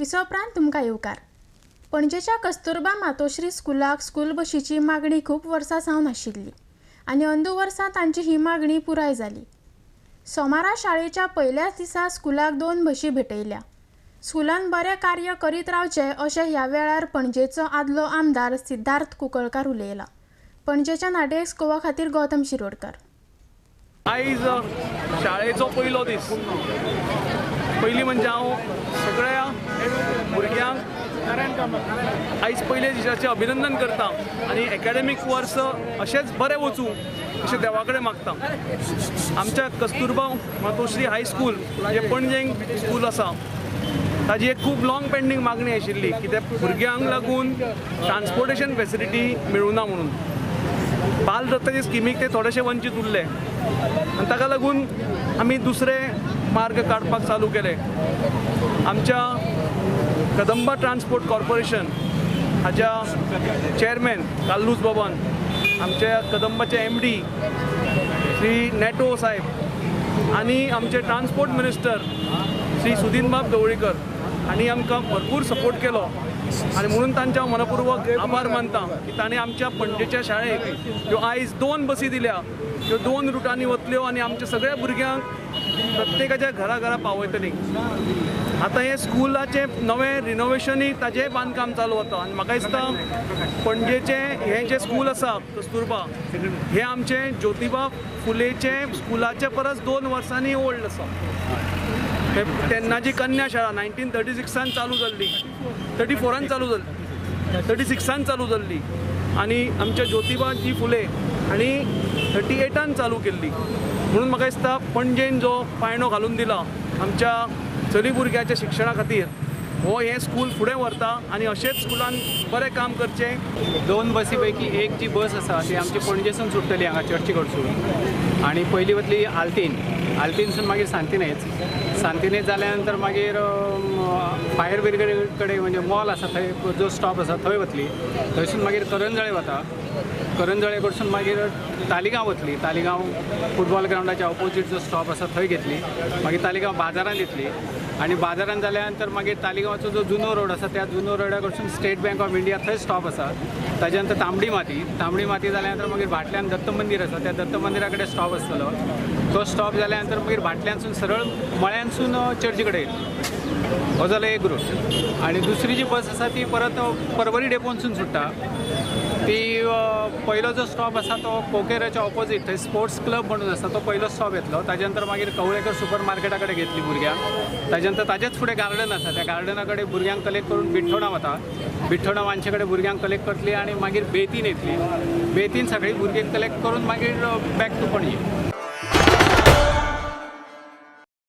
नोटिसा उपरांत तुमकां येवकार। पणजेच्या कस्तुरबा मातोश्री स्कुलाक स्कूल बशीची मागणी खूब वर्सां सावन आशिल्ली आनी अंदू वर्सा तांची ही मागणी पुराय जाली। सोमारा शाळेच्या पयल्याच दिसा स्कुलाक 2 बशी भेटयल्या। स्कुलान बरें कार्य करीत रावचें अशें ह्या वेळार पणजेचो आदलो आमदार सिद्धार्थ कुंकळकार उलयला। पणजेच्या नाटेक्स गोवा खातीर गौतम शिरोडकर। आयज शाळेचो पयलो दीस। पयलीं म्हणजे हांव सगळ्या भुरग्यांक आयज पयले दिसाचें अभिनंदन करता आनी एकाडेमीक वर्स अशेंच बरें वचूं अशें देवा कडेन मागता। आमच्या कस्तुरबा मातोश्री हायस्कूल जे पणजेंत स्कूल आसा ताजी एक खूब लॉंग पेंडींग मागणी आशिल्ली, कित्याक भुरग्यांक लागून ट्रान्सपोर्टेशन फेसिलिटी मेळूना म्हणून। बाल दत्ताचे स्किमीक ते थोडेशे वंचीत उरले आनी ताका लागून आमी दुसरे मार्ग काडपाक चालू केले। आमच्या कदंबा ट्रान्सपोर्ट कॉर्पोरेशन हाच्या चेअरमॅन काल्लूस बबन, आमच्या कदंबाचे MD श्री नेटो साहेब आनी आमचे ट्रान्सपोर्ट मिनिस्टर श्री सुदीनबाब ढवळीकर हांणी आमकां भरपूर सपोर्ट केलो आनी म्हणून तांचे हांव मनपूर्वक आभार मानता की ताणें आमच्या पणजेच्या शाळेक ह्यो आयज 2 बसी दिल्या, ह्यो 2 रुटांनी वतल्यो आनी आमच्या सगळ्या भुरग्यांक प्रत्येकाच्या घरा पावयतली। आतां हे स्कुलाचे नवें रिनोवेशनूय ताजें बांदकाम चालू वता आनी म्हाका दिसता पणजेचें हें जें स्कूल आसा कस्तुरबा हें आमचें ज्योतिबा फुलेचे स्कुलाचे परस 2 वर्सांनी ओल्ड आसा। तेन्नाची कन्या शाळा 1936 चालू जाल्ली, 34 चालू जाल्ली, 36 चालू जाल्ली आनी आमच्या ज्योतिबाजी फुले हांणी 38 चालू केल्ली। म्हणून म्हाका दिसता पणजेन जो पायंडो घालून दिला आमच्या चली भुरग्याच्या शिक्षणा खातीर हो हें स्कूल फुडें व्हरता आनी अशेंच स्कुलान बरें काम करचें। 2 बसी पैकी एक जी बस आसा ती आमची पणजेसून सुट्टली हांगा चर्ची कडसून आनी पयली वतली आल्तीनसून मागीर सांतिनेज जाल्या नंतर मागीर फायर ब्रिगेड कडेन म्हणजे मॉल आसा थंय जो स्टॉप आसा थंय वतली, थंयसून मागीर करंजळे वता, करंजळे कडसून मागीर तालिगांव वतली, तालिगांव फुटबॉल ग्राउंडाच्या ऑपोजीट जो स्टॉप आसा थंय घेतली, मागीर तालिगांव बाजारांत येतली आनी बाजारांत जाल्या नंतर मागीर तालिगांवचो जो जुनो रोड आसा त्या जुनो रोडा कडसून स्टेट बँक ऑफ इंडिया थंय स्टॉप आसा, ताज्या नंतर तांबडी माती जाल्या नंतर मागीर भाटल्यान दत्त मंदिर आसा त्या दत्त मंदिरा कडेन स्टॉप आसतलो, तो स्टॉप जाल्या नंतर मागीर भाटल्यानसून सरळ मळ्यांसून चर्ची कडेन हो जालो एक रूट। आनी दुसरी जी बस आसा ती परत परवरी डेपोनसून सुट्टा, ती पयलो जो स्टॉप आसा तो कोकेराच्या ऑपोजीट थंय स्पोर्ट्स क्लब म्हणून आसा तो पयलो स्टॉप येतलो, ताज्या नंतर मागीर कवळेकर सुपर मार्केटा कडेन घेतली भुरग्यांक, ताज्या नंतर ताजेच फुडें गार्डन आसा त्या गार्डना कडेन भुरग्यांक कलेक्ट करून बिठोणा वता, बिठोणा मानशे कडेन भुरग्यांक कलेक्ट करतली आनी मागीर बेतीन येतली, बेतीन सगळीं भुरगीं कलेक्ट करून मागीर बॅक टू पणजी।